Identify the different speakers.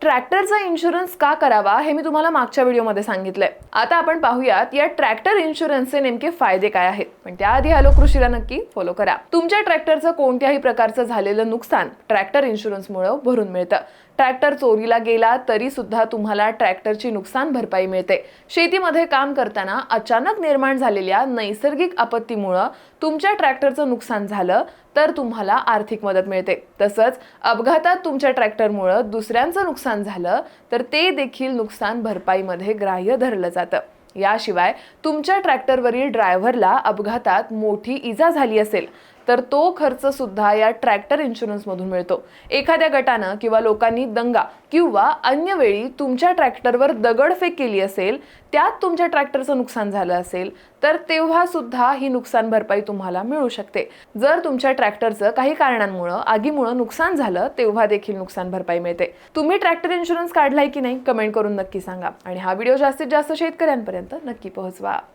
Speaker 1: ट्रॅक्टरचा इन्शुरन्स का करावा हे मी तुम्हाला मागच्या व्हिडिओमध्ये सांगितलंय. आता आपण पाहूयात या ट्रॅक्टर इन्शुरन्सचे नेमके फायदे काय आहेत. पण त्याआधी हॅलो कृषीला नक्की फॉलो करा. तुमच्या ट्रॅक्टरचं कोणत्याही प्रकारचं झालेलं नुकसान ट्रॅक्टर इन्शुरन्समुळे भरून मिळतं. ट्रॅक्टर चोरीला गेला तरी सुद्धा तुम्हाला ट्रॅक्टरची नुकसान भरपाई मिळते. शेतीमध्ये काम करताना अचानक निर्माण झालेल्या नैसर्गिक आपत्तीमुळे तुमच्या ट्रॅक्टरचं नुकसान झालं तर तुम्हाला आर्थिक मदत मिळते. तसंच अपघातात तुमच्या ट्रॅक्टरमुळे दुसऱ्यांचं नुकसान झालं तर ते देखील नुकसान भरपाईमध्ये ग्राह्य धरलं जातं. याशिवाय तुमच्या ट्रॅक्टरवरील ड्रायव्हरला अपघातात मोठी इजा झाली असेल तर तो खर्च सुद्धा या ट्रॅक्टर इन्शुरन्समधून मिळतो. एखाद्या गटानं किंवा लोकांनी दंगा किंवा अन्य वेळी तुमच्या ट्रॅक्टरवर दगडफेक केली असेल, त्यात तुमच्या ट्रॅक्टरचं नुकसान झालं असेल तर तेव्हा सुद्धा ही नुकसान भरपाई तुम्हाला मिळू शकते. जर तुमच्या ट्रॅक्टरचं काही कारणांमुळे आगीमुळे नुकसान झालं तेव्हा देखील नुकसान भरपाई मिळते. तुम्ही ट्रॅक्टर इन्शुरन्स काढलाय की नाही कमेंट करून नक्की सांगा आणि हा व्हिडिओ जास्तीत जास्त शेतकऱ्यांपर्यंत नक्की पोहोचवा.